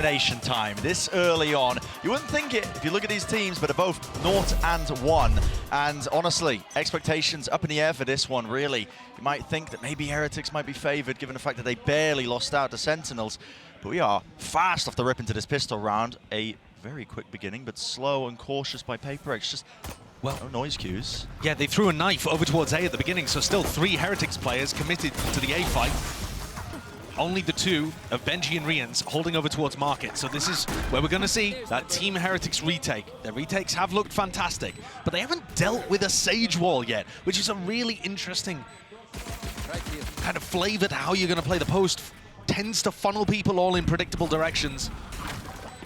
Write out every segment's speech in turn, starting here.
elimination time this early on. You wouldn't think it if you look at these teams, but they're both 0 and 1. And honestly, expectations up in the air for this one, really. You might think that maybe Heretics might be favored given the fact that they barely lost out to Sentinels. But we are fast off the rip into this pistol round. A very quick beginning, but slow and cautious by PRX. Just, well, no noise cues. Yeah, they threw a knife over towards A at the beginning, so still 3 Heretics players committed to the A fight. Only the 2 of Benji and Rians holding over towards Market. So this is where we're going to see that Team Heretics retake. Their retakes have looked fantastic, but they haven't dealt with a Sage Wall yet, which is a really interesting kind of flavor to how you're going to play the post. Tends to funnel people all in predictable directions.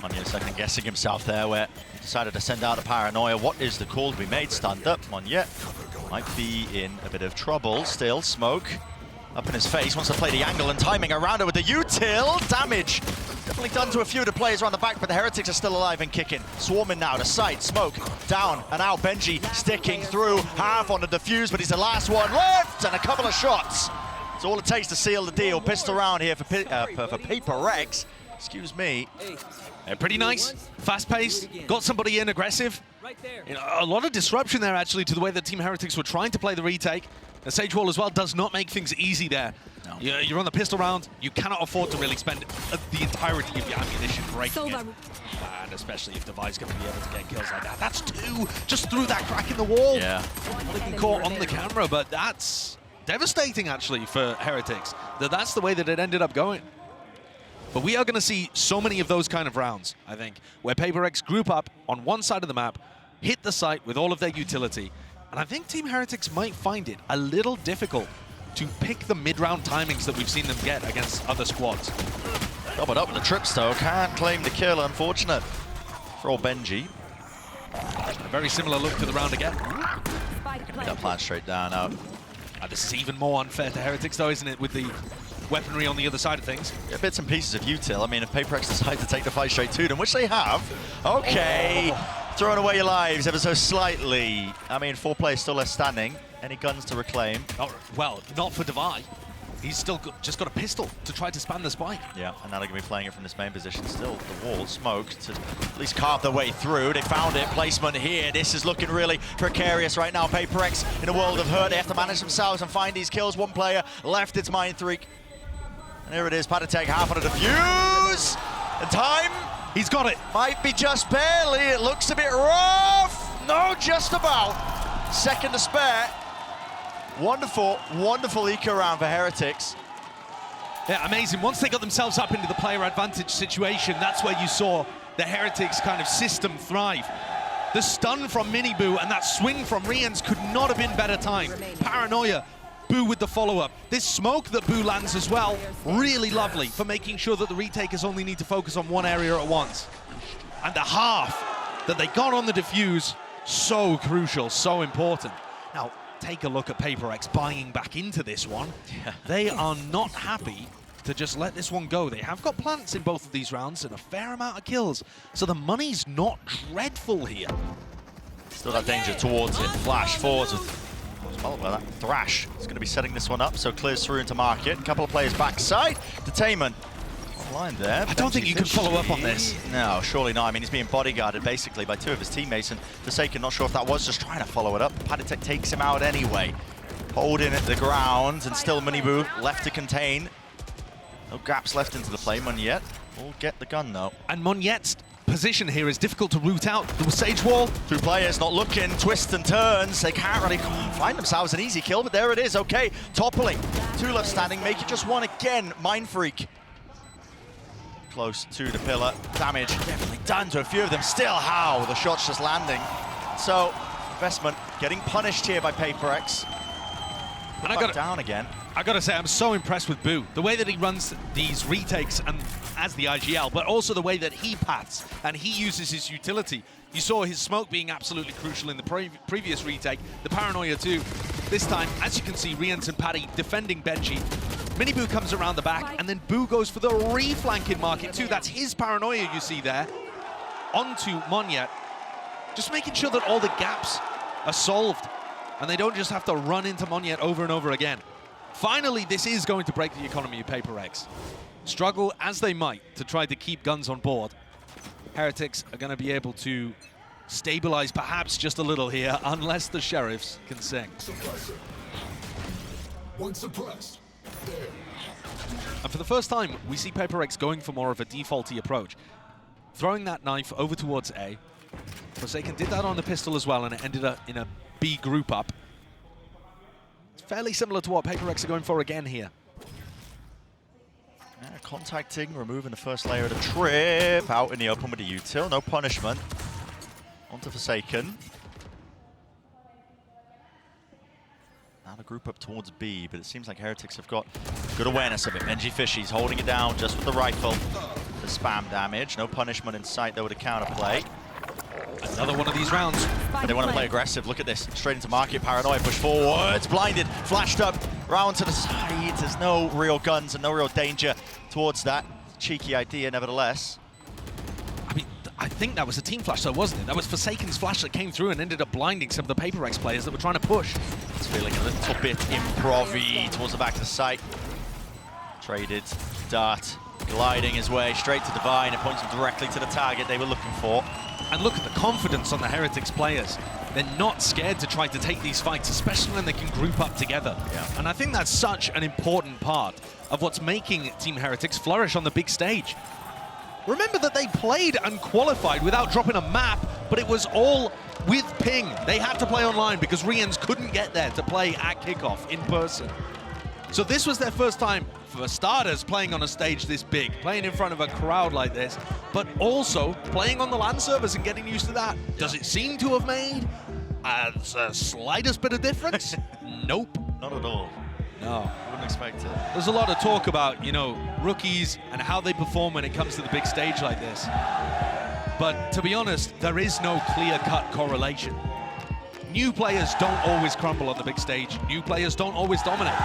Monya second guessing himself there, where he decided to send out a Paranoia. What is the call to be made? Stand up. Monya might be in a bit of trouble still. Smoke up in his face, wants to play the angle and timing around it with the util. Damage definitely done to a few of the players around the back, but the Heretics are still alive and kicking. Swarming now to side, Smoke down and out. Benji sticking through, half on the defuse, but he's the last one left, and a couple of shots. It's all it takes to seal the deal. Pistol round here for PRX. Excuse me. Pretty nice, fast-paced, got somebody in aggressive. You know, a lot of disruption there actually to the way that Team Heretics were trying to play the retake. The Sage Wall as well does not make things easy there. No. You're on the pistol round, you cannot afford to really spend the entirety of your ammunition breaking it. And especially if Devi's going to be able to get kills like that. That's 2 just through that crack in the wall. Yeah. Not even caught on the camera, but that's devastating actually for Heretics. That's the way that it ended up going. But we are going to see so many of those kind of rounds, I think, where PRX group up on one side of the map, hit the site with all of their utility, and I think Team Heretics might find it a little difficult to pick the mid-round timings that we've seen them get against other squads. Doubled up with the trips though, can't claim the kill, unfortunate for old Benji. A very similar look to the round again. That plan straight down out. This is even more unfair to Heretics though, isn't it, with the weaponry on the other side of things. Yeah, bits and pieces of util. I mean, if PRX decide to take the fight straight to them, which they have, okay. Throwing away your lives ever so slightly. I mean, 4 players still left standing. Any guns to reclaim? Oh, well, not for Devi. He's still just got a pistol to try to span the spike. Yeah, and now they're going to be playing it from this main position still. The wall smoked to at least carve their way through. They found it. Placement here. This is looking really precarious right now. PRX in a world of hurt. They have to manage themselves and find these kills. 1 player left. It's Mind Freak. And here it is. Patatek half on a defuse. And time. He's got it. Might be just barely. It looks a bit rough. No, just about. Second to spare. Wonderful, wonderful eco round for Heretics. Yeah, amazing. Once they got themselves up into the player advantage situation, that's where you saw the Heretics kind of system thrive. The stun from Miniboo and that swing from Rians could not have been better timed. Paranoia, Boo with the follow-up. This smoke that Boo lands as well, really lovely for making sure that the retakers only need to focus on one area at once. And the half that they got on the defuse, so crucial, so important. Now, take a look at PRX buying back into this one. Yeah. They are not happy to just let this one go. They have got plants in both of these rounds and a fair amount of kills, so the money's not dreadful here. Still that danger towards it. Flash forwards with that Thrash is going to be setting this one up, so clears through into Market. A couple of players backside. Detainment line there. I don't think you can follow up on this. No, surely not. I mean, he's being bodyguarded basically by 2 of his teammates, and Forsaken, not sure if that was just trying to follow it up. Patatek takes him out anyway. Holding at the ground, and still Miniboo left to contain. No gaps left into the play. Monyet will get the gun though. And Monyet's position here is difficult to root out. The Sage Wall. 2 players not looking, twists and turns. They can't really find themselves an easy kill, but there it is. Okay, toppling. 2 left standing, make it just 1 again. Mind Freak. Close to the pillar. Damage definitely done to a few of them. Still how? The shot's just landing. So, investment getting punished here by PRX. And I got down again. I gotta say, I'm so impressed with Boo. The way that he runs these retakes and as the IGL, but also the way that he paths and he uses his utility. You saw his smoke being absolutely crucial in the previous retake, the Paranoia too. This time, as you can see, Rians and Paddy defending Benji. Miniboo comes around the back, and then Boo goes for the reflanking Market too. That's his Paranoia you see there. Onto Monyet. Just making sure that all the gaps are solved, and they don't just have to run into Monyet over and over again. Finally, this is going to break the economy of PRX. struggle as they might to try to keep guns on board, Heretics are going to be able to stabilize perhaps just a little here, unless the Sheriffs can sing. Suppressor. One suppressed. There. And for the first time, we see PRX going for more of a defaulty approach. Throwing that knife over towards A. Forsaken did that on the pistol as well, and it ended up in a B group up. It's fairly similar to what PRX are going for again here. Yeah, contacting, removing the first layer of the trip, out in the open with the util, no punishment. Onto Forsaken. Now the group up towards B, but it seems like Heretics have got good awareness of it. Benji Fishy's holding it down just with the rifle. The spam damage, no punishment in sight though with a counterplay. Another one of these rounds. But they want to play aggressive. Look at this. Straight into market. Paranoia push forwards. Blinded. Flashed up. Round to the side. There's no real guns and no real danger towards that. Cheeky idea, nevertheless. I mean, I think that was a team flash, though, wasn't it? That was Forsaken's flash that came through and ended up blinding some of the PRX players that were trying to push. It's feeling a little bit improv-y towards the back of the site. Traded. Dart. Gliding his way straight to Divine. It points him directly to the target they were looking for. And look at the confidence on the Heretics players. They're not scared to try to take these fights, especially when they can group up together. Yeah. And I think that's such an important part of what's making Team Heretics flourish on the big stage. Remember that they played and qualified without dropping a map, but it was all with ping. They had to play online because Rians couldn't get there to play at kickoff in person. So this was their first time, for starters, playing on a stage this big, playing in front of a crowd like this, but also playing on the LAN servers and getting used to that. Does it seem to have made the slightest bit of difference? Nope. Not at all. No. Wouldn't expect it. There's a lot of talk about, you know, rookies and how they perform when it comes to the big stage like this. But to be honest, there is no clear-cut correlation. New players don't always crumble on the big stage. New players don't always dominate.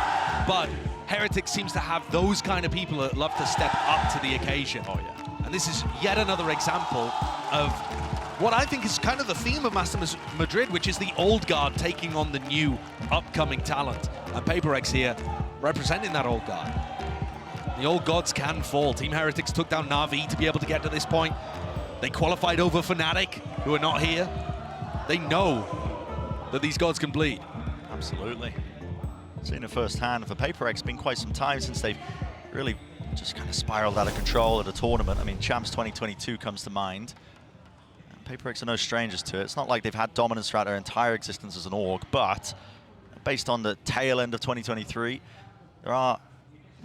But Heretics seems to have those kind of people that love to step up to the occasion. Oh, yeah. And this is yet another example of what I think is kind of the theme of Masters Madrid, which is the old guard taking on the new upcoming talent. And PRX here representing that old guard. The old gods can fall. Team Heretics took down Na'Vi to be able to get to this point. They qualified over Fnatic, who are not here. They know that these gods can bleed. Absolutely. Seen it firsthand for PRX. It's been quite some time since they've really just kind of spiraled out of control at a tournament. I mean, Champs 2022 comes to mind. And PRX are no strangers to it. It's not like they've had dominance throughout their entire existence as an org, but based on the tail end of 2023, there are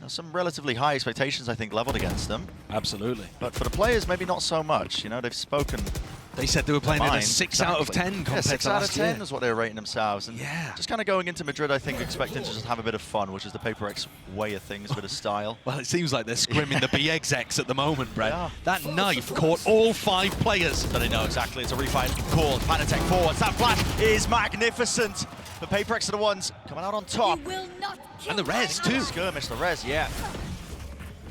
some relatively high expectations, I think, leveled against them. Absolutely. But for the players, maybe not so much. You know, they've spoken. They said they were playing in a 6 out of 10 compared to 6 out of last 10 year. is what they were rating themselves. And Yeah. just kind of going into Madrid, I think, expecting to just have a bit of fun, which is the PRX way of things, a bit of style. Well, it seems like they're scrimming the B execs at the moment, Brett. Yeah. That knife caught all 5 players. So they know exactly it's a refight call. Panatech forwards. That flash is magnificent. The PRX are the ones coming out on top. And the res, too. Skirmish, the res, yeah.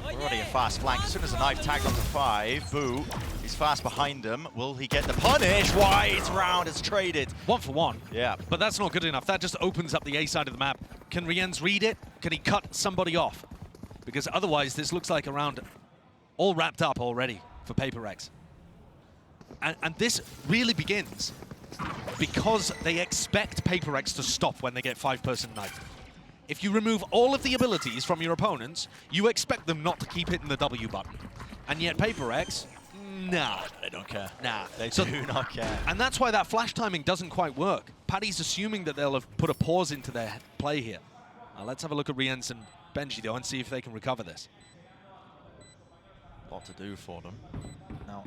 Already a fast flank. As soon as the knife tagged onto 5, Boo, he's fast behind him. Will he get the punish? Wide round is traded. 1 for 1. Yeah. But that's not good enough. That just opens up the A side of the map. Can Riens read it? Can he cut somebody off? Because otherwise, this looks like a round all wrapped up already for PRX. And this really begins because they expect PRX to stop when they get 5-person knife. If you remove all of the abilities from your opponents, you expect them not to keep hitting the W button. And yet PRX, nah. They don't care. Nah. They do not care. And that's why that flash timing doesn't quite work. Paddy's assuming that they'll have put a pause into their play here. Let's have a look at Riens and Benji, though, and see if they can recover this. A lot to do for them. Now,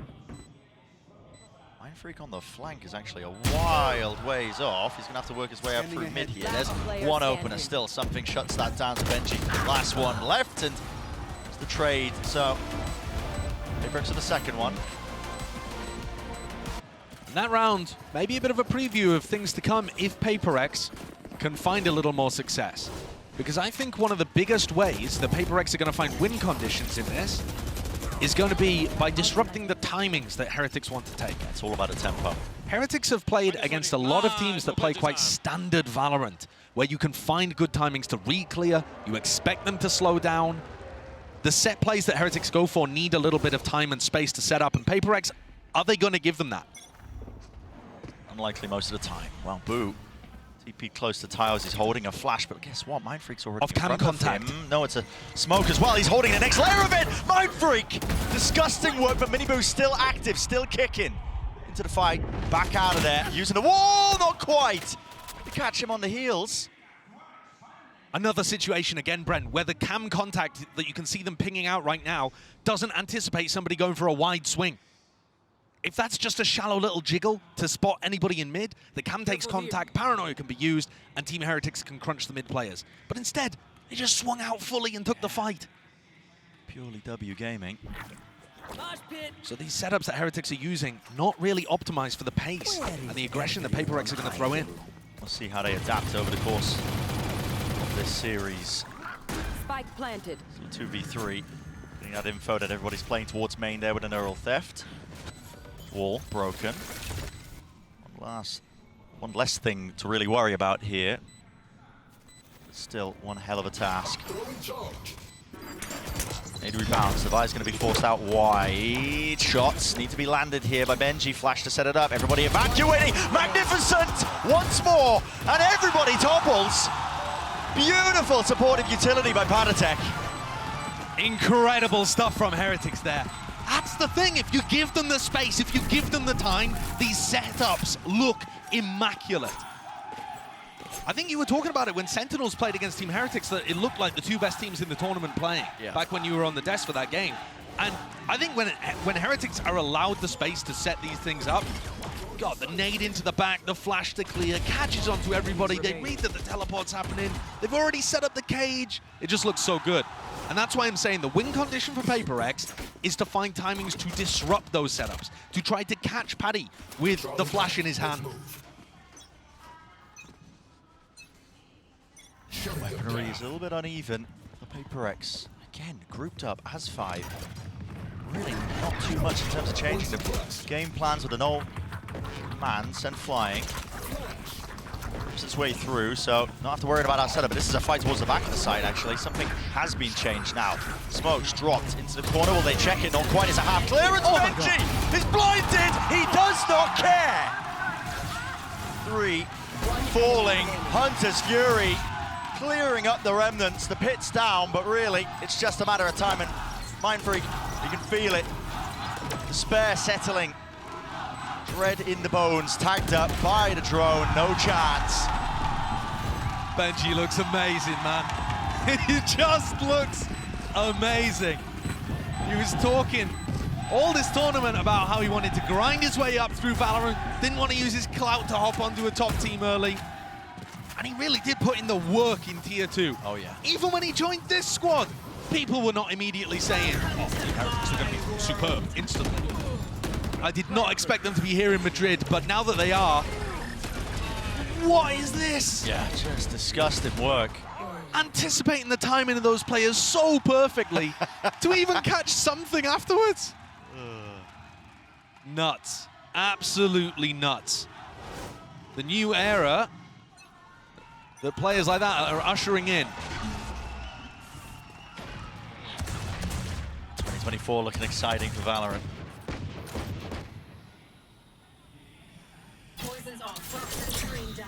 Mind Freak on the flank is actually a wild ways off. He's going to have to work his way up through mid here. There's one opener still. Something shuts that down to Benji. Last one left, and it's the trade. So, PRX are the second one. And that round, maybe a bit of a preview of things to come if PRX can find a little more success. Because I think one of the biggest ways that PRX are going to find win conditions in this is going to be by disrupting the timings that Heretics want to take. It's all about a tempo. Heretics have played against a lot of teams that play quite standard Valorant, where you can find good timings to re-clear, you expect them to slow down. The set plays that Heretics go for need a little bit of time and space to set up, and PRX, are they going to give them that? Unlikely most of the time. Well, Boo TP close to tiles, he's holding a flash, but guess what? Mindfreak's already Off-cam in front contact. of him. No, it's a smoke as well. He's holding the next layer of it. Mindfreak! Disgusting work, but Miniboo's still active, still kicking into the fight. Back out of there, using the wall, not quite. To catch him on the heels. Another situation again, Brent, where the cam contact that you can see them pinging out right now doesn't anticipate somebody going for a wide swing. If that's just a shallow little jiggle to spot anybody in mid, the cam takes contact, paranoia can be used, and Team Heretics can crunch the mid players. But instead, they just swung out fully and took the fight. Purely W gaming. So these setups that Heretics are using, not really optimized for the pace and the aggression that PRX are going to throw in. We'll see how they adapt over the course of this series. Spike planted. So 2v3. Getting that info that everybody's playing towards main there with a neural theft. Wall broken. One less thing to really worry about here. Still one hell of a task. 8 rebounds. Levi's going to be forced out wide. Shots need to be landed here by Benji. Flash to set it up. Everybody evacuating. Magnificent once more. And everybody topples. Beautiful supportive utility by Padatech. Incredible stuff from Heretics there. That's the thing, if you give them the space, if you give them the time, these setups look immaculate. I think you were talking about it when Sentinels played against Team Heretics, that it looked like the two best teams in the tournament playing, back when you were on the desk for that game. And I think when Heretics are allowed the space to set these things up, God, the nade into the back, the flash to clear, catches onto everybody, they read that the teleport's happening, they've already set up the cage, it just looks so good. And that's why I'm saying the win condition for PRX is to find timings to disrupt those setups, to try to catch Paddy with the flash in his hand. Weaponry is a little bit uneven for PRX. Again, grouped up as 5. Really not too much in terms of changing the game plans with an old man sent flying. It's its way through, so not have to worry about our setup, but this is a fight towards the back of the side, actually. Something has been changed now. Smoke's dropped into the corner. Will they check it? Not quite. It's a half clearance. Oh, Benji is blinded. He does not care. 3 falling. Hunter's Fury clearing up the remnants. The pit's down, but really, it's just a matter of time. And Mindfreak, you can feel it. Despair settling. Dread in the bones, tagged up by the drone, no chance. Benji looks amazing, man. He just looks amazing. He was talking all this tournament about how he wanted to grind his way up through Valorant, didn't want to use his clout to hop onto a top team early. And he really did put in the work in Tier 2. Oh, yeah. Even when he joined this squad, people were not immediately saying, oh, the Heretics are going to be superb instantly. I did not expect them to be here in Madrid, but now that they are, what is this? Yeah, just disgusting work. Anticipating the timing of those players so perfectly to even catch something afterwards. Nuts. Absolutely nuts. The new era that players like that are ushering in. 2024 looking exciting for Valorant.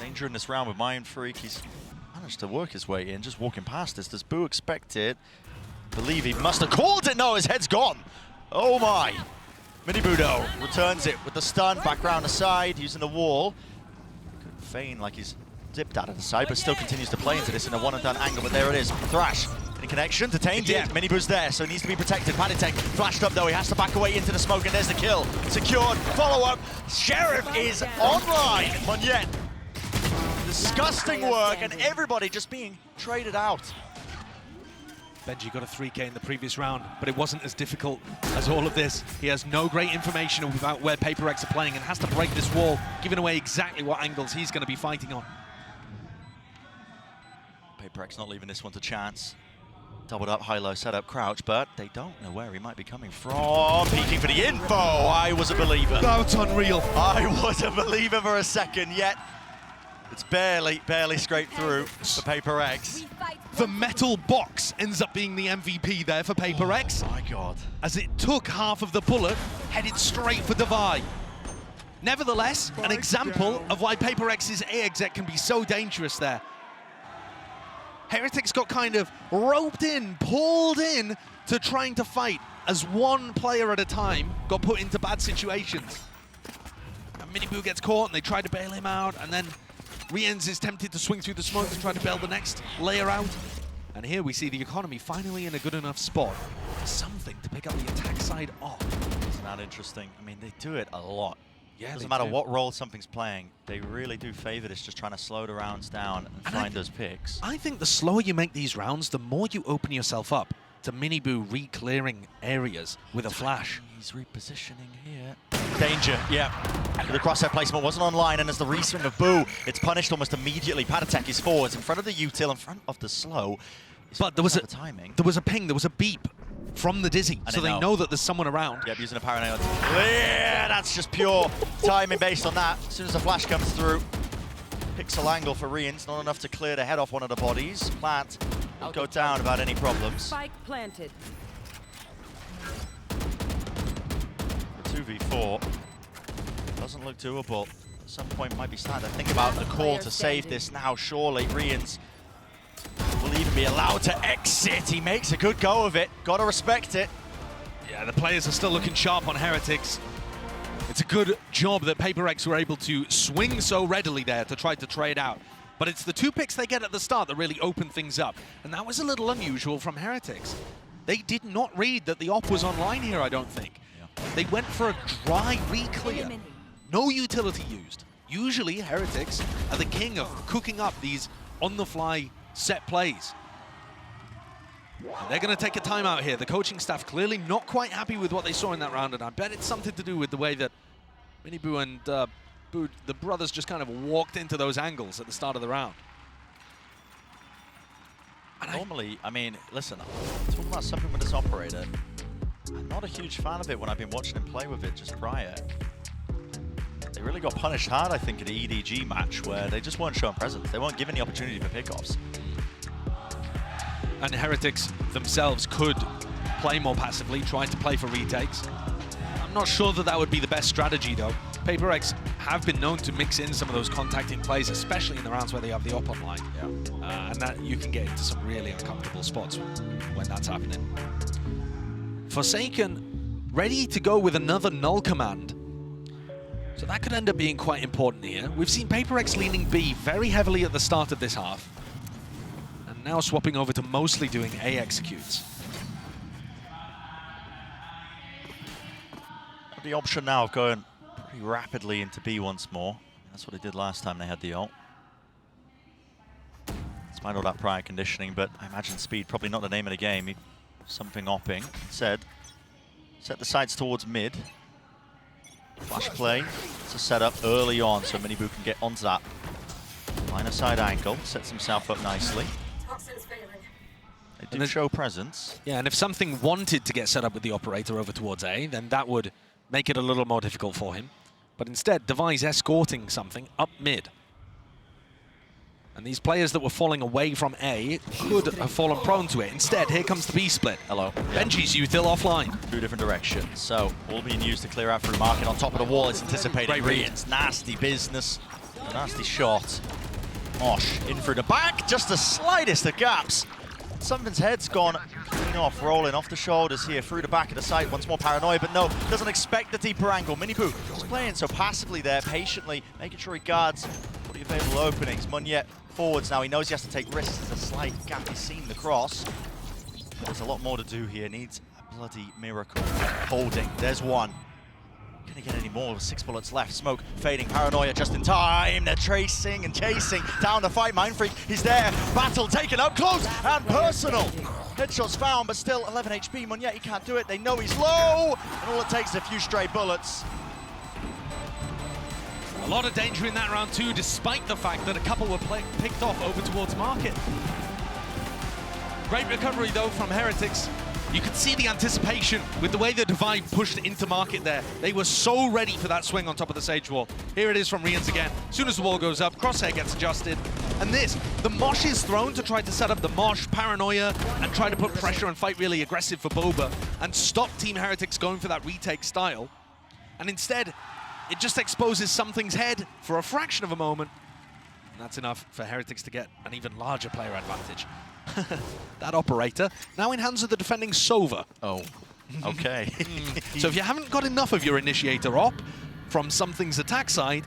Danger in this round with Mindfreak. He's managed to work his way in, just walking past this. Does Boo expect it? Believe he must have called it. No, his head's gone. Oh my. Minibudo returns it with the stun, back round the side, using the wall. Could feign like he's dipped out of the side, but still continues to play into this in a one-and-done angle. But there it is. Thrash in connection to Tainted. Yeah. Miniboo's there, so he needs to be protected. Padatech flashed up though. He has to back away into the smoke, and there's the kill. Secured. Follow-up. Sheriff is online. Monyet. Disgusting work, and everybody just being traded out. Benji got a 3K in the previous round, but it wasn't as difficult as all of this. He has no great information about where PRX are playing and has to break this wall, giving away exactly what angles he's going to be fighting on. PRX not leaving this one to chance. Doubled up, high-low setup, crouch, but they don't know where he might be coming from. Peeking for the info. I was a believer. That's unreal. I was a believer for a second, yet the It's barely scraped through for PRX. The metal box ends up being the MVP there for PRX. Oh my God. As it took half of the bullet, headed straight for Devi. Nevertheless, an example of why PRX's A exec can be so dangerous there. Heretics got kind of roped in, pulled in to trying to fight as one player at a time got put into bad situations. And Miniboo gets caught and they try to bail him out, and then Riens is tempted to swing through the smoke to try to bail the next layer out. And here we see the economy finally in a good enough spot. Something to pick up the attack side off. Isn't that interesting? I mean, they do it a lot. Yeah, doesn't matter what role something's playing, they really do favor this, just trying to slow the rounds down and find those picks. I think the slower you make these rounds, the more you open yourself up to Miniboo re-clearing areas with a flash. He's repositioning here. Danger, yeah. The crosshair placement wasn't online, and as the reswing of Boo, it's punished almost immediately. Patatek is forwards in front of the util, in front of the slow. But there was a ping, there was a beep from the Dizzy, so they know that there's someone around. Yep, using a paranoia to clear. That's just pure timing based on that. As soon as the flash comes through, pixel angle for Riens, not enough to clear the head off one of the bodies. Plant will go down without any problems. Spike planted. 2v4 doesn't look doable. At some point might be starting to think about the call to save this now, surely. Riens will even be allowed to exit. He makes a good go of it. Gotta respect it. Yeah, the players are still looking sharp on Heretics. It's a good job that PRX were able to swing so readily there to try to trade out. But it's the 2 picks they get at the start that really open things up. And that was a little unusual from Heretics. They did not read that the op was online here, I don't think. Yeah. They went for a dry re-clear. No utility used. Usually, Heretics are the king of cooking up these on-the-fly set plays. And they're going to take a timeout here. The coaching staff clearly not quite happy with what they saw in that round, and I bet it's something to do with the way that Miniboo and Boo, the brothers, just kind of walked into those angles at the start of the round. And normally, I mean, listen, talking about something with this operator, I'm not a huge fan of it when I've been watching him play with it just prior. They really got punished hard, I think, in the EDG match, where they just weren't showing presence. They weren't given the opportunity for pickoffs. And Heretics themselves could play more passively, try to play for retakes. I'm not sure that that would be the best strategy, though. PRX have been known to mix in some of those contacting plays, especially in the rounds where they have the op online. Yeah. And that you can get into some really uncomfortable spots when that's happening. Forsaken ready to go with another null command. So that could end up being quite important here. We've seen PRX leaning B very heavily at the start of this half. And now swapping over to mostly doing A executes. The option now of going pretty rapidly into B once more. That's what they did last time they had the ult. Despite all that prior conditioning, but I imagine speed probably not the name of the game. Something opping. Instead, set the sights towards mid. Flash play. It's a setup early on so Miniboo can get onto that line of side angle. Sets himself up nicely. They do show presence. Yeah, and if something wanted to get set up with the operator over towards A, then that would make it a little more difficult for him. But instead, Devi's escorting something up mid. And these players that were falling away from A could have fallen prone to it. Instead, here comes the B split. Hello. Benji's util offline. 2 different directions. So, all being used to clear out through market on top of the wall. It's anticipating Riens. Nasty business. A nasty shot. Mosh in through the back. Just the slightest of gaps. Something's head's gone clean off, rolling off the shoulders here, through the back of the site. Once more paranoia, but no, doesn't expect the deeper angle. Miniboo just playing so passively there, patiently, making sure he guards all the available openings. Munyet forwards now, he knows he has to take risks. There's a slight gap, he's seen the cross. But there's a lot more to do here, needs a bloody miracle. Holding, there's one. Gonna get any more with 6 bullets left. Smoke fading, paranoia just in time. They're tracing and chasing down the fight. Mindfreak, he's there. Battle taken up close and personal. Headshots found, but still 11 HP. Munyet, he can't do it. They know he's low, and all it takes is a few stray bullets. A lot of danger in that round too, despite the fact that a couple were picked off over towards market. Great recovery though from Heretics. You could see the anticipation with the way the Divide pushed into market there. They were so ready for that swing on top of the Sage wall. Here it is from Rians again. As soon as the wall goes up, crosshair gets adjusted. And this, the Mosh is thrown to try to set up the Mosh, Paranoia, and try to put pressure and fight really aggressive for Boba and stop Team Heretics going for that retake style. And instead, it just exposes Something's head for a fraction of a moment. And that's enough for Heretics to get an even larger player advantage. That operator, now in hands of the defending Sova. Oh, okay. So if you haven't got enough of your initiator op from Something's attack side,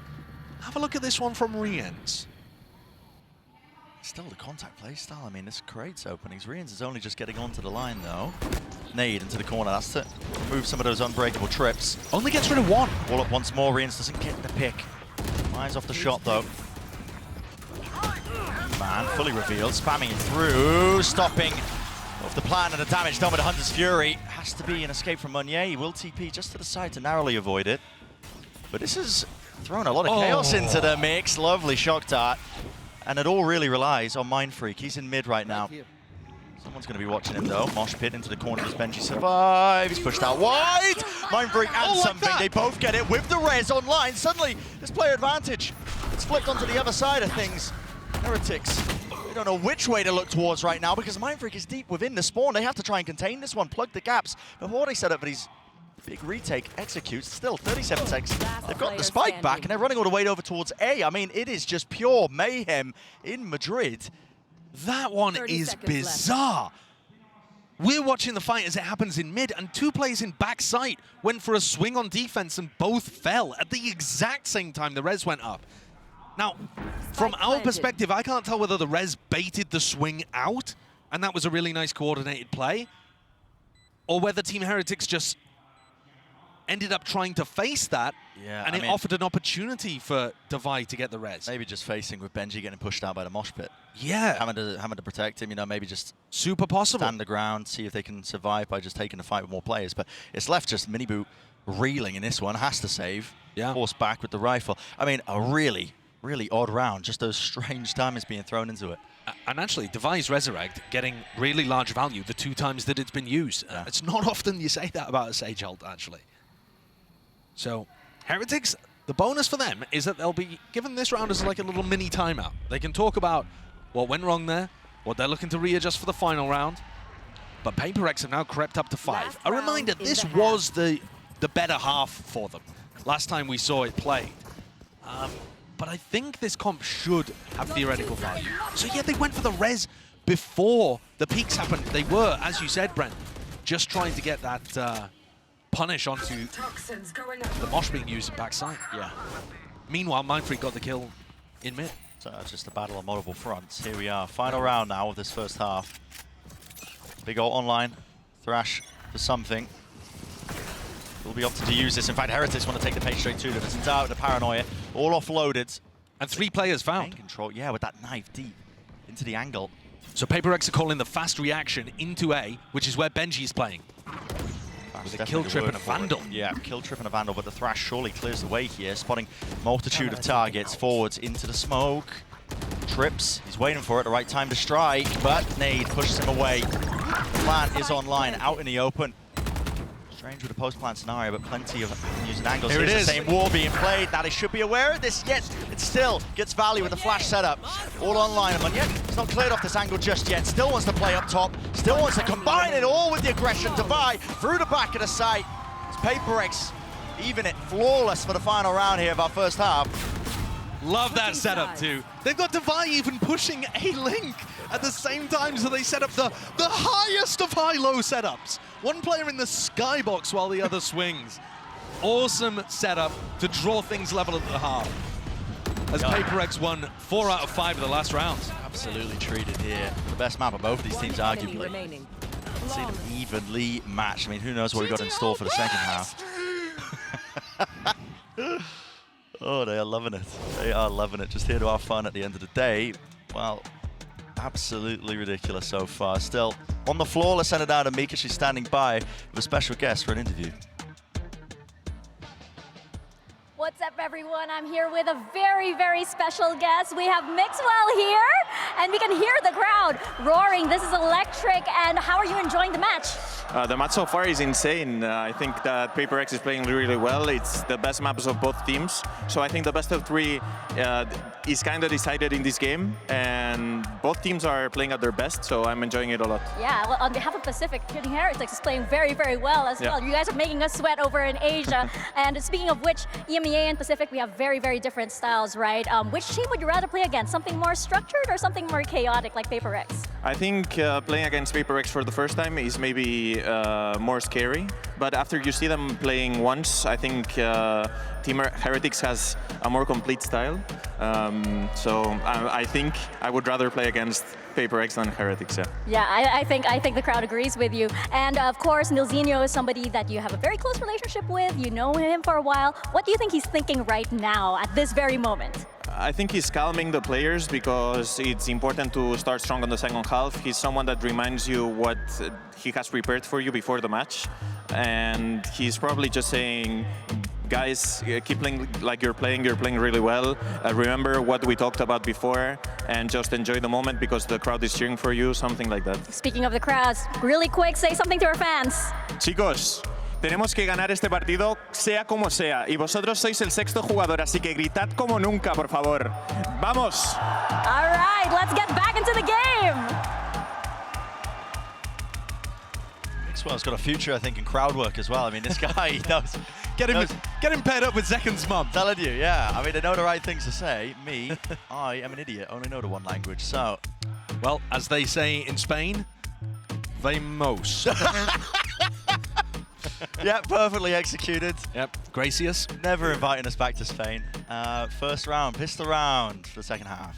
have a look at this one from Rians. Still the contact play style. I mean, this creates openings. Rians is only just getting onto the line, though. Nade into the corner. That's to remove some of those unbreakable trips. Only gets rid of one. Wall up once more. Rians doesn't get the pick. Eyes off the shot, though. Man, fully revealed. Spamming it through. Stopping off the plan, and the damage done with the Hunter's Fury. Has to be an escape from Meunier. He will TP just to the side to narrowly avoid it. But this has thrown a lot of chaos into the mix. Lovely shock dart. And it all really relies on Mindfreak. He's in mid right now. Someone's going to be watching him, though. Mosh pit into the corner. Does Benji survive? He's pushed out wide. Mindfreak and Something. They both get it with the res online. Suddenly, there's player advantage. It's flipped onto the other side of things. Heretics, they don't know which way to look towards right now because Mindfreak is deep within the spawn. They have to try and contain this one, plug the gaps. Before they set up for these big retake executes, still 37 seconds. They've got the spike back and they're running all the way over towards A. I mean, it is just pure mayhem in Madrid. That one is bizarre. We're watching the fight as it happens in mid, and two players in backside went for a swing on defense and both fell at the exact same time the res went up. Now, from our perspective, I can't tell whether the res baited the swing out, and that was a really nice coordinated play, or whether Team Heretics just ended up trying to face that, and it offered an opportunity for Divide to get the res. Maybe just facing with Benji getting pushed out by the mosh pit. Yeah. Having to protect him, you know, maybe just super possible. Stand the ground, see if they can survive by just taking the fight with more players. But it's left just Minibu reeling in this one, has to save. Yeah. Forced back with the rifle. I mean, a really odd round, just those strange timings being thrown into it. And actually, Device Resurrect getting really large value the 2 times that it's been used. It's not often you say that about a Sage ult, actually. So, Heretics, the bonus for them is that they'll be given this round as like a little mini timeout. They can talk about what went wrong there, what they're looking to readjust for the final round. But PRX have now crept up to 5. A reminder, this was the better half for them. Last time we saw it played. But I think this comp should have theoretical value. So yeah, they went for the res before the peaks happened. They were, as you said, Brent, just trying to get that punish onto the mosh being used in backside. Yeah. Meanwhile, Mindfreak got the kill in mid. So it's just a battle on multiple fronts. Here we are, final round now of this first half. Big ult online, Thrash for Something. Will be opted to use this. In fact, Heretics want to take the pace straight to them. It's out the Paranoia, all offloaded. And 3 players found. Control, yeah, with that knife deep into the angle. So PRX are calling the fast reaction into A, which is where Benji is playing. With a kill trip and a Vandal. Yeah, kill trip and a Vandal, but the Thrash surely clears the way here, spotting multitude of targets forwards into the smoke. Trips, he's waiting for it, the right time to strike, but Nade pushes him away. The plan is online, out in the open. Strange with a post-plant scenario, but plenty of using angles. Here it is. The same wall being played. Now they should be aware of this, yet it still gets value with the flash setup. All online, and yet it's not cleared off this angle just yet. Still wants to play up top, still wants to combine it all with the aggression. Divide through the back of the site. It's PRX, even it flawless for the final round here of our first half. Love that setup too. They've got Divide even pushing a link at the same time, so they set up the highest of high-low setups. One player in the skybox while the other swings. Awesome setup to draw things level at the half. As PRX won 4 out of 5 of the last rounds. Absolutely treated here. The best map of both of these teams, arguably. See them evenly matched. I mean, who knows what we got in store for the second half. Oh, they are loving it. They are loving it. Just here to have fun at the end of the day. Well, absolutely ridiculous so far. Still, on the floor, let's send it out to Mika. She's standing by with a special guest for an interview. What's up, everyone? I'm here with a very, very special guest. We have Mixwell here, and we can hear the crowd roaring. This is electric, and how are you enjoying the match? The match so far is insane. I think that PRX is playing really well. It's the best maps of both teams. So I think the best of three is kind of decided in this game. And both teams are playing at their best, so I'm enjoying it a lot. Yeah, well, on behalf of Pacific, Team Heretics is playing very, very well as well. You guys are making us sweat over in Asia. And speaking of which, EMEA and Pacific, we have very, very different styles, right? Which team would you rather play against? Something more structured or something more chaotic like PRX? I think playing against PRX for the first time is maybe more scary. But after you see them playing once, I think Team Heretics has a more complete style. So I think I would rather play against PRX than Heretics. Yeah, I think the crowd agrees with you. And of course, Nilzinho is somebody that you have a very close relationship with. You know him for a while. What do you think he's thinking right now at this very moment? I think he's calming the players because it's important to start strong on the second half. He's someone that reminds you what he has prepared for you before the match. And he's probably just saying, guys, keep playing like you're playing really well. Remember what we talked about before and just enjoy the moment because the crowd is cheering for you, something like that. Speaking of the crowds, really quick, say something to our fans. Chicos, tenemos que ganar este partido sea como sea y vosotros sois el sexto jugador, así que gritad como nunca, por favor. ¡Vamos! All right, let's get back into the game. Maxwell's got a future, I think, in crowd work as well. I mean, this guy, he knows. Get him paired up with Zekan's mum. Telling you, yeah. I mean, I know the right things to say. Me, I am an idiot. Only know the one language. So, well, as they say in Spain, vamos. yeah, perfectly executed. Yep, gracious. Never inviting us back to Spain. First round, pissed around for the second half.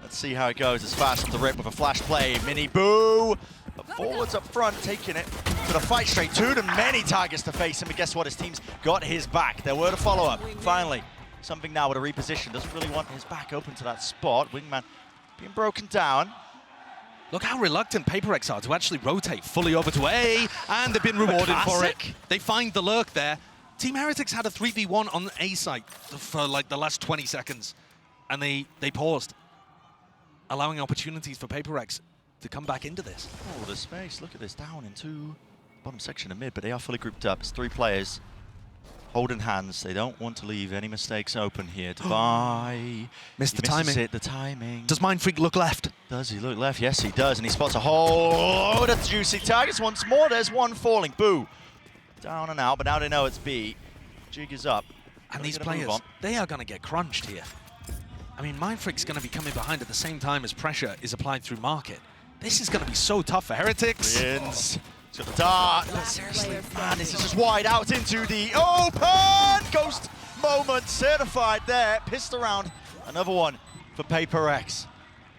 Let's see how it goes. It's fast to rip with a flash play. Mini Boo. Forwards up front, taking it to the fight straight. Two to many targets to face him, but guess what? His team's got his back. There were the follow-up. Finally, something now with a reposition. Doesn't really want his back open to that spot. Wingman being broken down. Look how reluctant PRX are to actually rotate fully over to A, and they've been rewarded for it. They find the lurk there. Team Heretics had a 3v1 on the A site for like the last 20 seconds, and they paused, allowing opportunities for PRX to come back into this. Oh, the space. Look at this. Down into bottom section of mid, but they are fully grouped up. It's three players holding hands. They don't want to leave any mistakes open here. Dubai. Missed the timing. The timing. Does Mindfreak look left? Does he look left? Yes, he does. And he spots a whole of juicy targets once more. There's one falling. Boo. Down and out, but now they know it's B. Jig is up. And these players, they are going to get crunched here. I mean, Mindfreak's going to be coming behind at the same time as pressure is applied through market. This is going to be so tough for Heretics. He's got the dart. But seriously, man, this is just wide out into the open. Ghost moment certified there. Pissed around. Another one for PRX.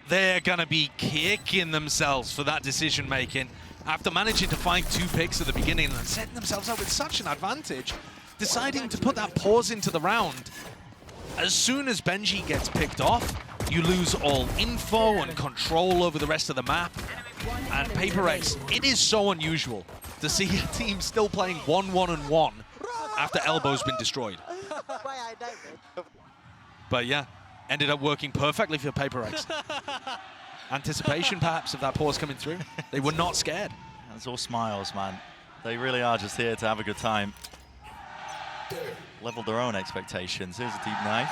They're going to be kicking themselves for that decision making after managing to find 2 picks at the beginning and setting themselves up with such an advantage, deciding to put that pause into the round. As soon as Benji gets picked off, you lose all info and control over the rest of the map. And PRX, it is so unusual to see a team still playing 1-1-1 after Elbow's been destroyed. But yeah, ended up working perfectly for PRX. Anticipation perhaps of that pause coming through. They were not scared. That's all smiles, man. They really are just here to have a good time. Leveled their own expectations. Here's a deep knife.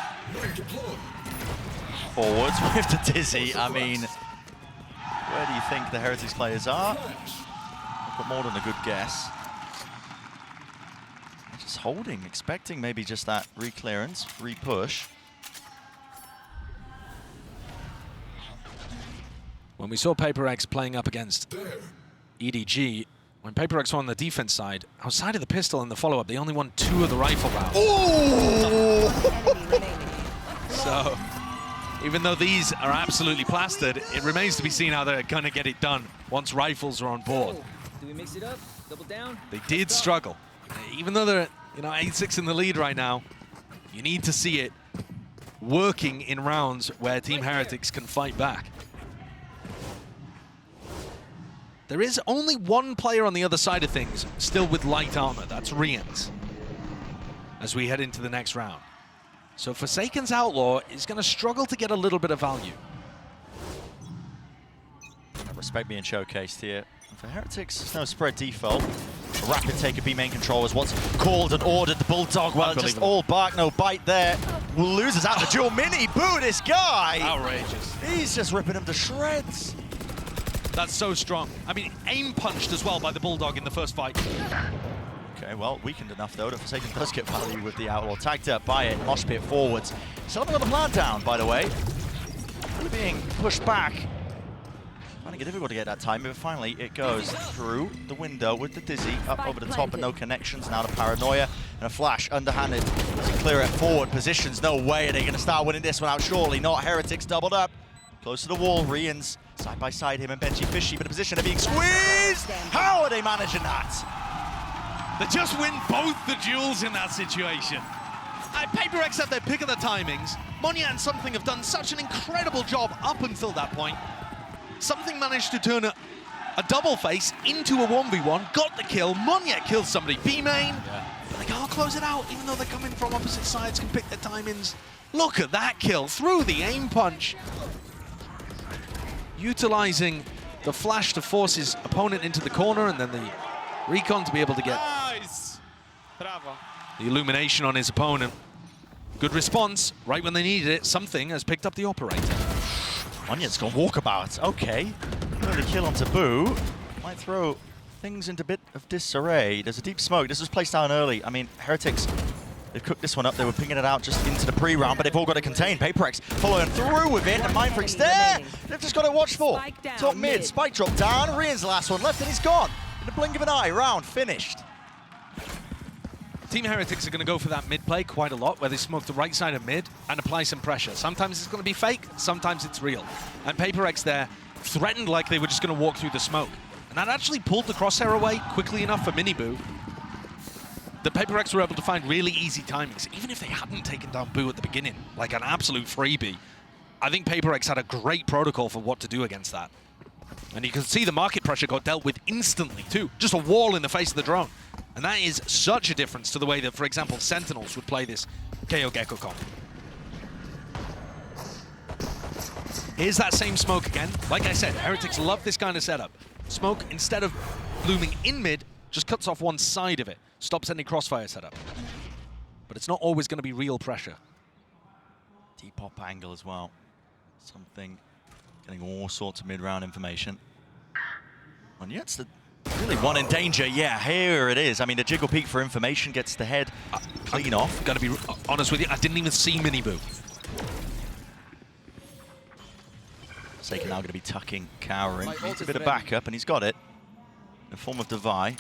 Forwards with the dizzy. I mean, where do you think the Heretics players are? I've got more than a good guess. They're just holding, expecting maybe just that re-clearance, re-push. When we saw PRX playing up against EDG, when PRX were on the defense side, outside of the pistol and the follow-up, they only won 2 of the rifle rounds. Ooh! So, even though these are absolutely plastered, it remains to be seen how they're going to get it done once rifles are on board. Do we mix it up? Double down? They did struggle. Even though they're 8-6 in the lead right now, you need to see it working in rounds where Team Heretics can fight back. There is only one player on the other side of things still with light armor. That's Rians, as we head into the next round. So Forsaken's Outlaw is going to struggle to get a little bit of value. Respect being showcased here. For Heretics, there's no spread default. A rapid take of B main control is what's called and ordered. The Bulldog, well, just all bark, no bite there. Loses out the duel. Mini Boo, this guy! Outrageous. He's just ripping him to shreds. That's so strong. I mean, aim punched as well by the Bulldog in the first fight. Okay, well, weakened enough though that Forsaken does get value with the Outlaw. Tagged up by it, mosh pit forwards. Still haven't got the plan down, by the way. Really being pushed back. Finding it difficult to get that time, but finally it goes through the window with the Dizzy up over the top, but no connections. Now the Paranoia and a flash underhanded to clear it forward. Positions, no way are they going to start winning this one out, surely not. Heretics doubled up. Close to the wall, Rians side by side, him and Benji Fishy, but a position of being squeezed. How are they managing that? They just win both the duels in that situation. PRX have their pick of the timings. Monya and Something have done such an incredible job up until that point. Something managed to turn a double face into a 1v1, got the kill. Monya kills somebody. B-main, they can't close it out, even though they're coming from opposite sides, can pick their timings. Look at that kill through the aim punch. Utilizing the flash to force his opponent into the corner, and then the recon to be able to get the illumination on his opponent. Good response, right when they needed it. Something has picked up the operator. Onion's gone walkabout. Okay, early kill onto Boo. Might throw things into a bit of disarray. There's a deep smoke. This was placed down early. I mean, Heretics, they've cooked this one up. They were pinging it out just into the pre-round, but they've all got to contain. PRX following through with it, and Mindfreak's there. They've just got to watch for. Top mid, spike drop down. Rian's the last one left, and he's gone. In the blink of an eye, round finished. Team Heretics are going to go for that mid play quite a lot, where they smoke the right side of mid and apply some pressure. Sometimes it's going to be fake, sometimes it's real. And PRX there threatened like they were just going to walk through the smoke. And that actually pulled the crosshair away quickly enough for Miniboo. The PRX were able to find really easy timings. Even if they hadn't taken down Boo at the beginning, like an absolute freebie, I think PRX had a great protocol for what to do against that. And you can see the market pressure got dealt with instantly too. Just a wall in the face of the drone. And that is such a difference to the way that, for example, Sentinels would play this KO Gecko comp. Here's that same smoke again. Like I said, Heretics love this kind of setup. Smoke, instead of blooming in mid, just cuts off one side of it. Stops any crossfire setup. But it's not always going to be real pressure. Deep pop angle as well. Something getting all sorts of mid-round information. And yet it's the really one in danger. Yeah, here it is. I mean, the jiggle peek for information gets the head clean off. Gotta be honest with you, I didn't even see Miniboo. Forsaken now going to be tucking, cowering. Needs a bit of backup, and he's got it. In the form of Devi.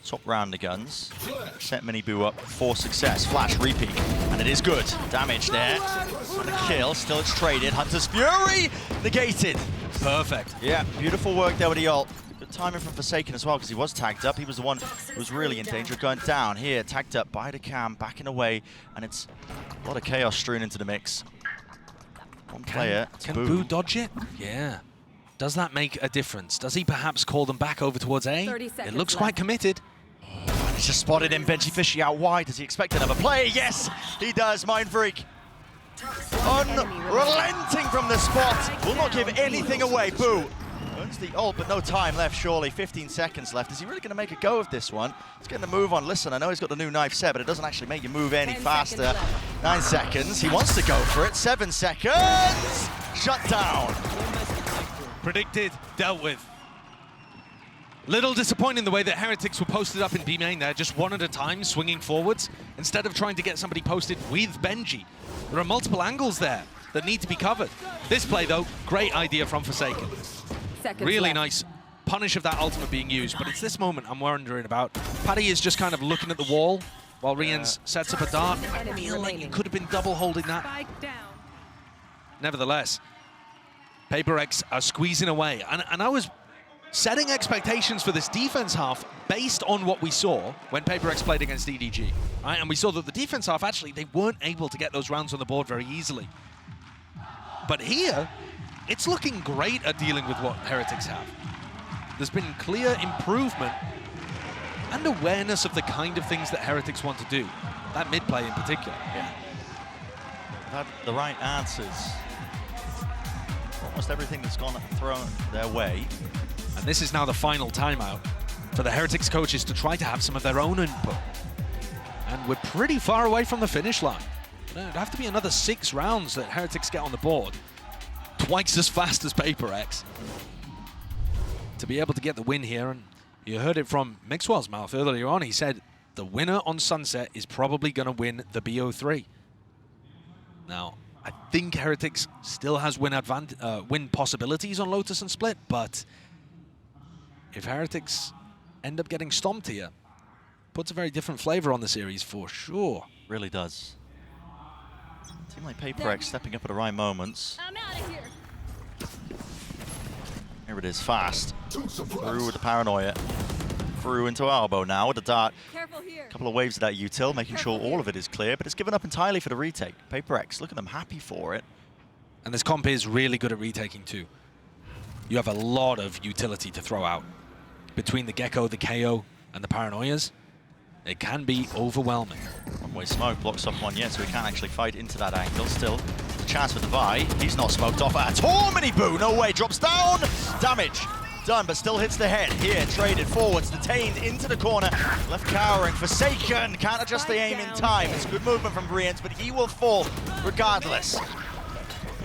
Top round the guns. Set Miniboo up for success. Flash, repeat, and it is good. Damage there. And a kill, still it's traded. Hunter's Fury, negated. Perfect. Yeah, beautiful work there with the ult. Good timing from Forsaken as well, because he was tagged up. He was the one who was really in danger of going down. Here, tagged up by the cam, backing away, and it's a lot of chaos strewn into the mix. One player, Can Boo dodge it? Yeah. Does that make a difference? Does he perhaps call them back over towards A? It looks quite committed. And he's just spotted him, Benji Fishy out wide. Does he expect another play? Yes, he does, Mindfreak. Unrelenting from the spot. Will not give anything away. Boo earns the ult, but no time left, surely. 15 seconds left. Is he really going to make a go of this one? He's getting the move on. Listen, I know he's got the new knife set, but it doesn't actually make you move any faster. 9 seconds. He wants to go for it. 7 seconds. Shut down. Predicted, dealt with. Little disappointing the way that Heretics were posted up in B main there, just one at a time, swinging forwards, instead of trying to get somebody posted with Benji. There are multiple angles there that need to be covered. This play, though, great idea from Forsaken. Really nice punish of that ultimate being used, but it's this moment I'm wondering about. Paddy is just kind of looking at the wall while Rians sets up a dart. I feel like he could have been double holding that. Nevertheless, PRX are squeezing away, and I was setting expectations for this defense half based on what we saw when PRX played against EDG. Right? And we saw that the defense half, actually, they weren't able to get those rounds on the board very easily. But here, it's looking great at dealing with what Heretics have. There's been clear improvement and awareness of the kind of things that Heretics want to do. That mid play in particular. Yeah. Had the right answers. Almost everything that's gone thrown their way. And this is now the final timeout for the Heretics coaches to try to have some of their own input. And we're pretty far away from the finish line. It'd have to be another 6 rounds that Heretics get on the board, twice as fast as PRX, to be able to get the win here. And you heard it from Mixwell's mouth earlier on. He said the winner on Sunset is probably going to win the BO3. Now, I think Heretics still has win possibilities on Lotus and Split, but if Heretics end up getting stomped here, puts a very different flavor on the series for sure. Really does. A team like PRX stepping up at the right moments. I'm out of here. Here it is, fast. Through with the paranoia. Through into elbow now with the dart. Careful here. A couple of waves of that util, making sure all of it is clear, but it's given up entirely for the retake. PRX, look at them, happy for it. And this comp is really good at retaking too. You have a lot of utility to throw out. Between the Gecko, the KO, and the Paranoias, it can be overwhelming. One-way smoke blocks off one yet, so he can't actually fight into that angle. Still, a chance for Devi. He's not smoked off at all. Miniboo, no way, drops down. Damage done, but still hits the head. Here, traded forwards, detained into the corner. Left cowering, Forsaken. Can't adjust the aim in time. It's good movement from Brians, but he will fall regardless.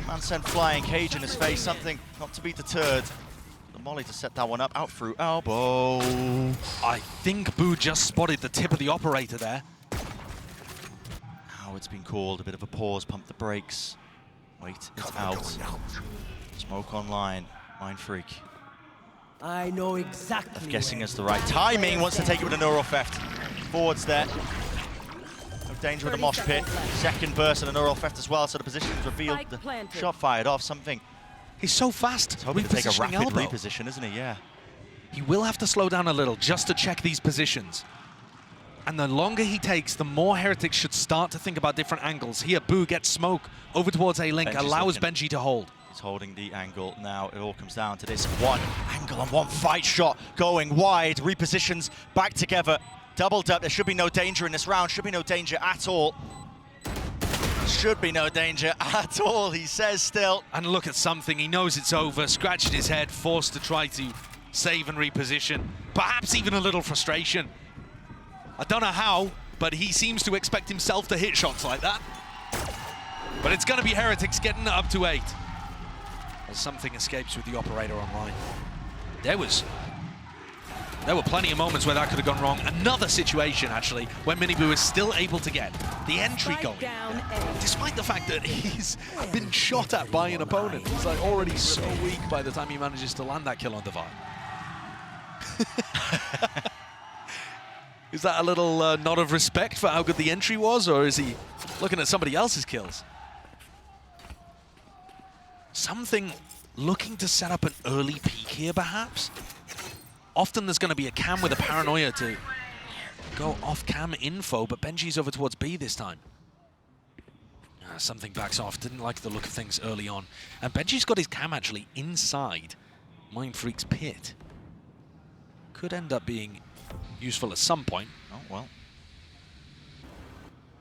Man sent flying, cage in his face, something not to be deterred. The molly to set that one up, out through elbow. I think Boo just spotted the tip of the operator there. Now it's been called, a bit of a pause, pump the brakes. Wait, it's out. Smoke online, Mind Freak. I know exactly. Guessing it's the right timing, wants to take it with a neural theft. Forwards there. No danger with the mosh pit. Second burst and a neural theft as well, so the position is revealed. The shot fired off, something. He's so fast. He's hoping to take a rapid elbow. reposition, isn't he? Yeah. He will have to slow down a little just to check these positions. And the longer he takes, the more Heretics should start to think about different angles. Here, Boo gets smoke over towards A-Link, allows Benji to hold. He's holding the angle now. It all comes down to this one angle and one fight shot going wide. Repositions back together. Doubled up. There should be no danger in this round. Should be no danger at all. Should be no danger at all, he says still. And look at something. He knows it's over. Scratching his head, forced to try to save and reposition. Perhaps even a little frustration. I don't know how, but he seems to expect himself to hit shots like that. But it's going to be Heretics getting it up to 8. As something escapes with the operator online. There were plenty of moments where that could have gone wrong. Another situation, actually, where Miniboo is still able to get the entry going. Despite the fact that he's been shot at by an opponent. He's like already so weak by the time he manages to land that kill on Devi. Is that a little nod of respect for how good the entry was, or is he looking at somebody else's kills? Something looking to set up an early peek here, perhaps? Often there's going to be a cam with a paranoia to go off-cam info, but Benji's over towards B this time. Something backs off. Didn't like the look of things early on. And Benji's got his cam actually inside Mind Freak's pit. Could end up being useful at some point. Oh, well.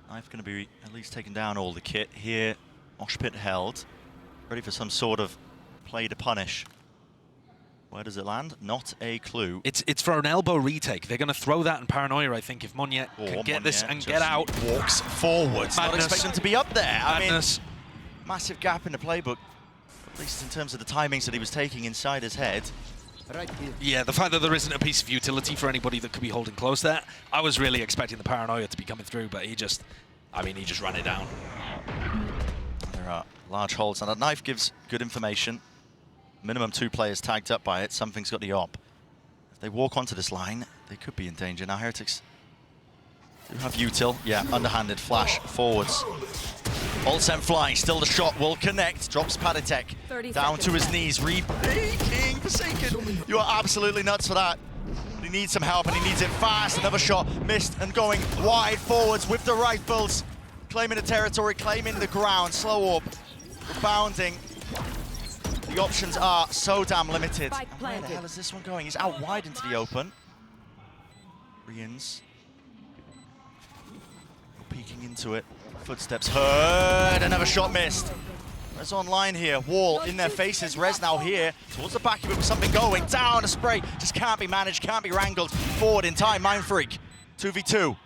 Knife going to be at least taking down all the kit here. Mosh pit held. Ready for some sort of play to punish. Where does it land? Not a clue. It's for an elbow retake. They're going to throw that in paranoia, I think, if Monyet can get this and get out. Walks forwards. Not expecting to be up there. Madness. I mean, massive gap in the playbook, at least in terms of the timings that he was taking inside his head. Right here. Yeah, the fact that there isn't a piece of utility for anybody that could be holding close there. I was really expecting the paranoia to be coming through, but he just ran it down. There are large holes, and that knife gives good information. Minimum 2 players tagged up by it. Something's got the op. If they walk onto this line, they could be in danger. Now Heretics do have util. Yeah, underhanded flash forwards. Ult sent flying. Still the shot will connect. Drops Padatek down to his knees. Repeating Forsaken. You are absolutely nuts for that. He needs some help and he needs it fast. Another shot missed and going wide forwards with the rifles. Claiming the territory, claiming the ground. Slow orb. Rebounding. The options are so damn limited. Where the hell is this one going? He's out wide into the open. Rians. Peeking into it. Footsteps heard. Another shot missed. Res online here, wall in their faces, Res now here, towards the back of it with something going, down a spray, just can't be managed, can't be wrangled, forward in time, Mindfreak, 2v2,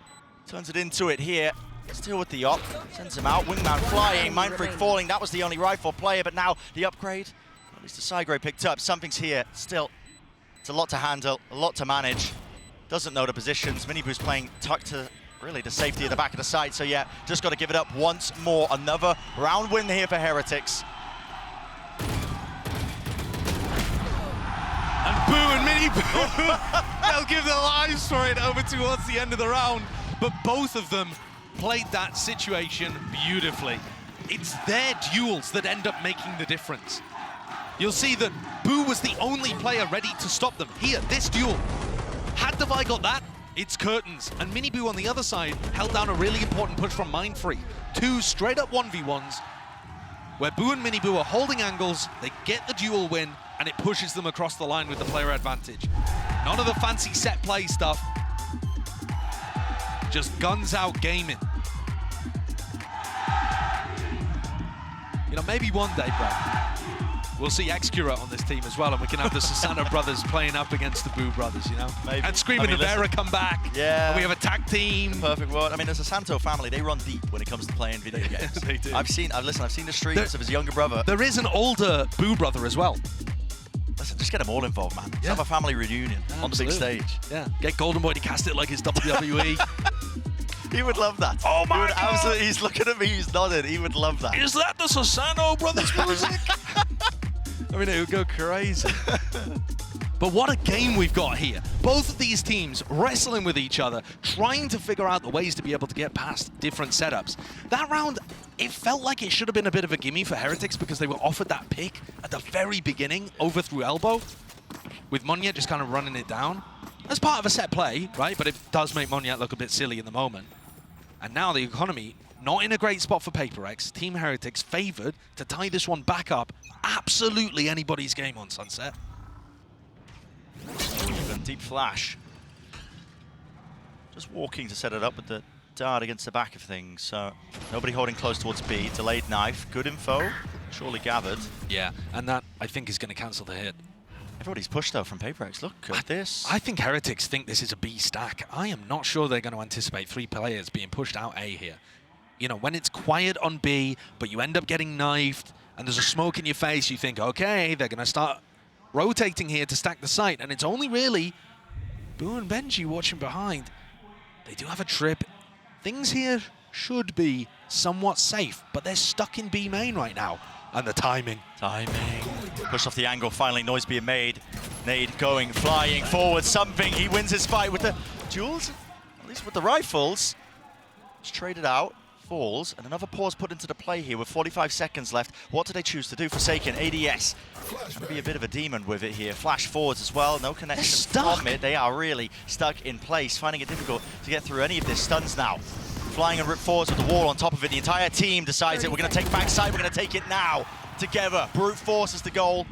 turns it into it here, still with the op, sends him out, Wingman flying, Mindfreak falling, that was the only rifle player, but now the upgrade, at least the side grade picked up, something's here, still, it's a lot to handle, a lot to manage, doesn't know the positions, Miniboo's playing tucked to really the safety at the back of the side, so yeah, just got to give it up once more. Another round win here for Heretics. And Boo and Miniboo, they'll give their lives for it over towards the end of the round. But both of them played that situation beautifully. It's their duels that end up making the difference. You'll see that Boo was the only player ready to stop them. Here, this duel. Had Devi got that, it's curtains. And Miniboo on the other side held down a really important push from Mindfreak. 2 straight up 1v1s, where Boo and Miniboo are holding angles, they get the duel win, and it pushes them across the line with the player advantage. None of the fancy set play stuff. Just guns out gaming. You know, maybe one day, Brad, we'll see Excura on this team as well, and we can have the Susano brothers playing up against the Boo brothers, you know? Maybe. And Scream and Navera come back. Yeah. And we have a tag team. Perfect word. I mean, the Susanto family, they run deep when it comes to playing video games. They do. I've seen the streams of his younger brother. There is an older Boo brother as well. Listen, just get them all involved, man. Let's Yeah. have a family reunion on the big Absolutely. stage. Yeah. Get Golden Boy to cast it like it's WWE. He would love that. Oh my God. Absolutely, he's looking at me, he's nodding. He would love that. Is that the Susano brothers music? I mean, it would go crazy. But what a game we've got here. Both of these teams wrestling with each other, trying to figure out the ways to be able to get past different setups. That round, it felt like it should have been a bit of a gimme for Heretics because they were offered that pick at the very beginning, over through elbow, with Monyet just kind of running it down. As part of a set play, right? But it does make Monyet look a bit silly in the moment. And now the economy, not in a great spot for PRX. Team Heretics favored to tie this one back up. Absolutely anybody's game on Sunset. So even deep flash. Just walking to set it up with the dart against the back of things. So nobody holding close towards B. Delayed knife. Good info. Surely gathered. Yeah, and that, I think, is going to cancel the hit. Everybody's pushed though from PRX. Look at this. I think Heretics think this is a B stack. I am not sure they're going to anticipate 3 players being pushed out A here. You know, when it's quiet on B, but you end up getting knifed, and there's a smoke in your face, you think, okay, they're going to start rotating here to stack the site, and it's only really Boo and Benji watching behind. They do have a trip. Things here should be somewhat safe, but they're stuck in B main right now. And the timing. Push off the angle, finally noise being made. Nade going, flying forward, something. He wins his fight with the duels, at least with the rifles. It's traded out, falls, and another pause put into the play here with 45 seconds left. What do they choose to do? Forsaken, ADS. Going to be a bit of a demon with it here. Flash forwards as well, no connection from it. They are really stuck in place, finding it difficult to get through any of this. Stuns now. Flying and rip forwards with the wall on top of it. The entire team decides it. We're going to take backside. We're going to take it now. Together. Brute force is the goal.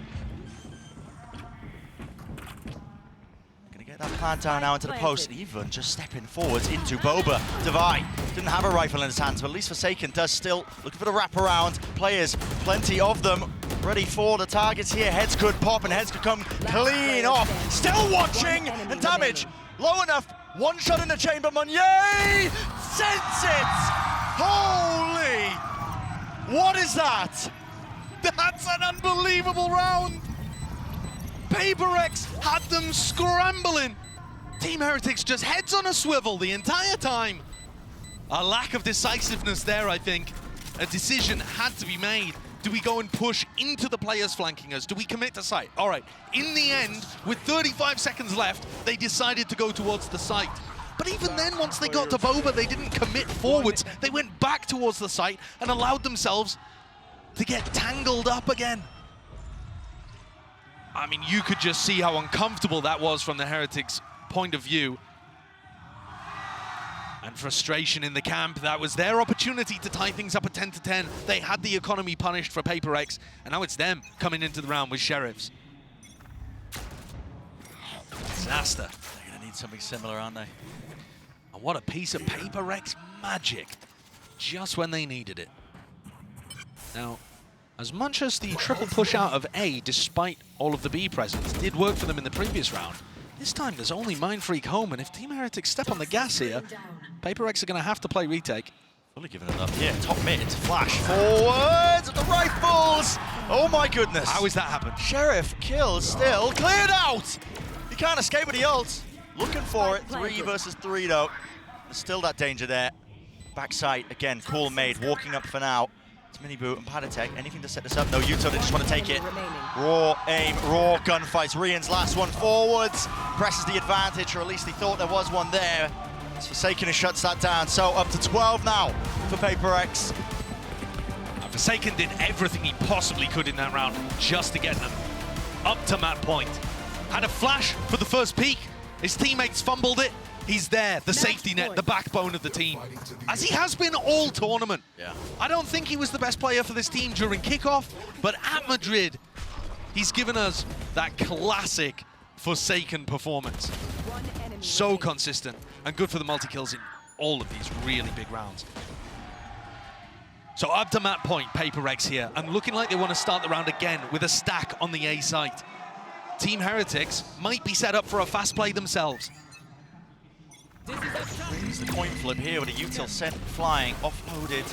Going to get that plant down now into the post. Even just stepping forwards into Boba. Devi didn't have a rifle in his hands, but at least Forsaken does still. Looking for the wraparound. Players, plenty of them. Ready for the targets here. Heads could pop and heads could come clean off. Still watching. And damage low enough. One shot in the chamber. Monyet sends it. Holy. What is that? That's an unbelievable round! PRX had them scrambling. Team Heretics just heads on a swivel the entire time. A lack of decisiveness there, I think. A decision had to be made. Do we go and push into the players flanking us? Do we commit to site? All right, in the end, with 35 seconds left, they decided to go towards the site. But even then, once they got to Boba, they didn't commit forwards. They went back towards the site and allowed themselves to get tangled up again. I mean, you could just see how uncomfortable that was from the Heretics' point of view. And frustration in the camp. That was their opportunity to tie things up at 10-10. They had the economy punished for PRX, and now it's them coming into the round with Sheriffs. Disaster. They're going to need something similar, aren't they? And what a piece of PRX magic, just when they needed it. Now, As much as the triple push out of A, despite all of the B presence, did work for them in the previous round, this time there's only Mindfreak home, and if Team Heretics step on the gas here, PRX are going to have to play retake. Fully giving it up here. Top mid, flash forwards with the rifles. Oh my goodness. How is that happen? Sheriff kills still. Cleared out. He can't escape with the ult. Looking for it. 3 versus 3 though. There's still that danger there. Backside again. Cool made. Walking up for now. It's Minibu and Padatek. Anything to set this up? No, Yuto, they just want to take it. Raw aim, raw gunfights. Rian's last one forwards. Presses the advantage, or at least he thought there was one there. Forsaken who shuts that down. So up to 12 now for PRX. Forsaken did everything he possibly could in that round just to get them up to map point. Had a flash for the first peek. His teammates fumbled it. He's there, the safety net, the backbone of the team, as he has been all tournament. Yeah. I don't think he was the best player for this team during kickoff, but at Madrid, he's given us that classic Forsaken performance. So consistent and good for the multi-kills in all of these really big rounds. So up to map point, PRX here, and looking like they want to start the round again with a stack on the A site. Team Heretics might be set up for a fast play themselves. It's the coin flip here with a util sent flying, offloaded.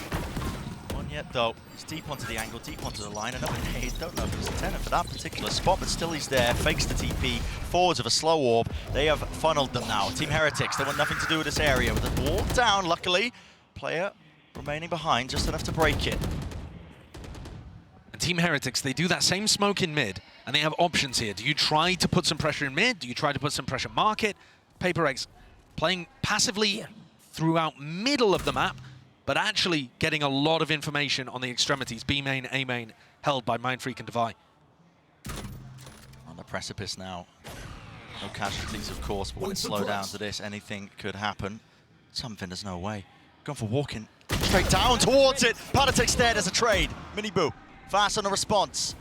One yet though. He's deep onto the angle, deep onto the line. Another nade. Don't know if it was intended for that particular spot, but still he's there. Fakes the TP. Forwards of a slow orb. They have funneled them now. Team Heretics, they want nothing to do with this area. With the wall down, luckily. Player remaining behind, just enough to break it. And Team Heretics, they do that same smoke in mid, and they have options here. Do you try to put some pressure in mid? Do you try to put some pressure market? PRX playing passively throughout middle of the map, but actually getting a lot of information on the extremities. B main, A main, held by Mindfreak and Devi. On the precipice now. No casualties, of course, but when it slow down to this, anything could happen. Something, there's no way. Going for walking straight down towards it. Padatek's there, there's a trade. Minibu, fast on the response.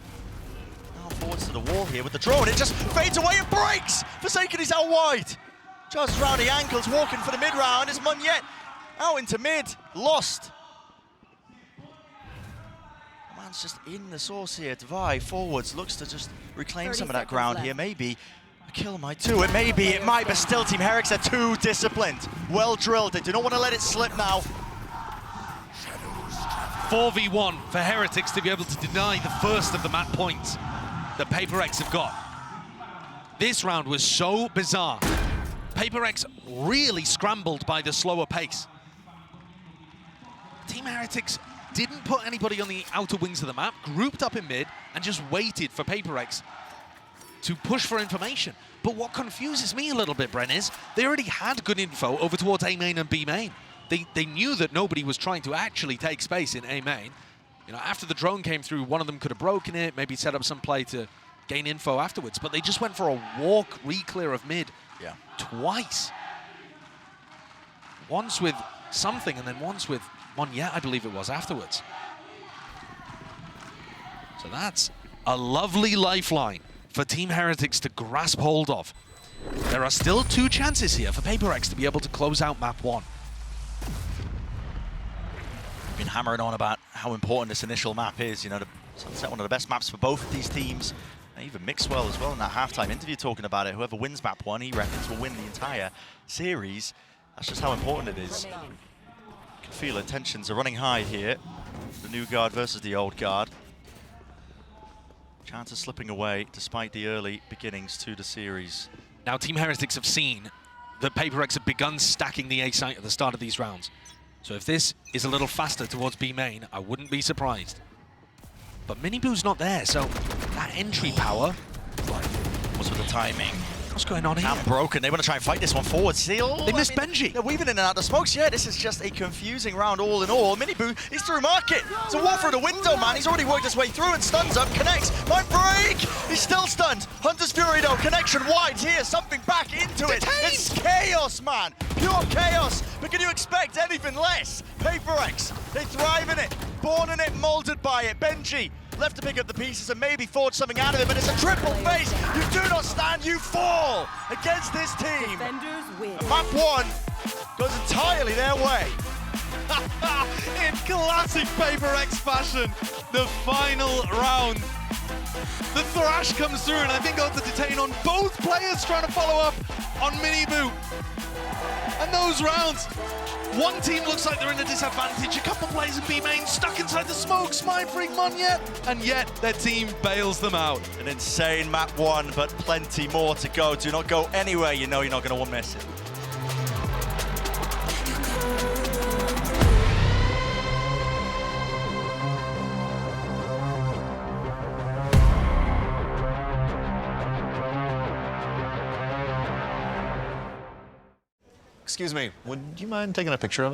Now forwards to the wall here with the drone. It just fades away and breaks. Forsaken is out wide. Just around the ankles, walking for the mid round. Is Munyet out into mid, lost. Man's just in the source here. Devi forwards, looks to just reclaim some of that ground here. Maybe a kill might do it. Maybe it might, but still Team Heretics are too disciplined. Well drilled. They do not want to let it slip now. 4v1 for Heretics to be able to deny the first of the map points that PRX have got. This round was so bizarre. PRX really scrambled by the slower pace. Team Heretics didn't put anybody on the outer wings of the map, grouped up in mid, and just waited for PRX to push for information. But what confuses me a little bit, Bren, is they already had good info over towards A main and B main. They knew that nobody was trying to actually take space in A main. You know, after the drone came through, one of them could have broken it, maybe set up some play to gain info afterwards, but they just went for a walk re-clear of mid twice. Once with something, and then once with one yet, I believe it was, afterwards. So that's a lovely lifeline for Team Heretics to grasp hold of. There are still 2 chances here for PRX to be able to close out map 1. Been hammering on about how important this initial map is. You know, Sunset, one of the best maps for both of these teams. And even Mixwell as well in that halftime interview talking about it. Whoever wins map 1, he reckons will win the entire series. That's just how important it is. You can feel it, tensions are running high here. The new guard versus the old guard. Chances slipping away despite the early beginnings to the series. Now Team Heretics have seen that PRX have begun stacking the A site at the start of these rounds. So if this is a little faster towards B main, I wouldn't be surprised. But Minibu's not there, so that entry power... What's with the timing? What's going on here? Cam broken. They want to try and fight this one forward. Still, They missed Benji. They're weaving in and out the smokes. Yeah, this is just a confusing round all in all. Minibu, he's through market. It's a wall through the window, man. He's already worked his way through and stuns up. Connects. Might break. He's still stunned. Hunter's Fury, though. Connection wide here. Something back into it. It's chaos, man. Pure chaos. But can you expect anything less? PRX, they thrive in it. Born in it, molded by it. Benji left to pick up the pieces and maybe forge something out of it, but it's a triple face. You do not stand, you fall against this team. Defenders win. And map 1 goes entirely their way. It classic PRX fashion, the final round. The thrash comes through, and I think got the detain on both players trying to follow up on Miniboo. And those rounds, one team looks like they're in a disadvantage. A couple players in B main stuck inside the smoke, Smyfreak, Monyet, and yet their team bails them out. An insane map one, but plenty more to go. Do not go anywhere you know you're not going to miss it. Excuse me, would you mind taking a picture of us?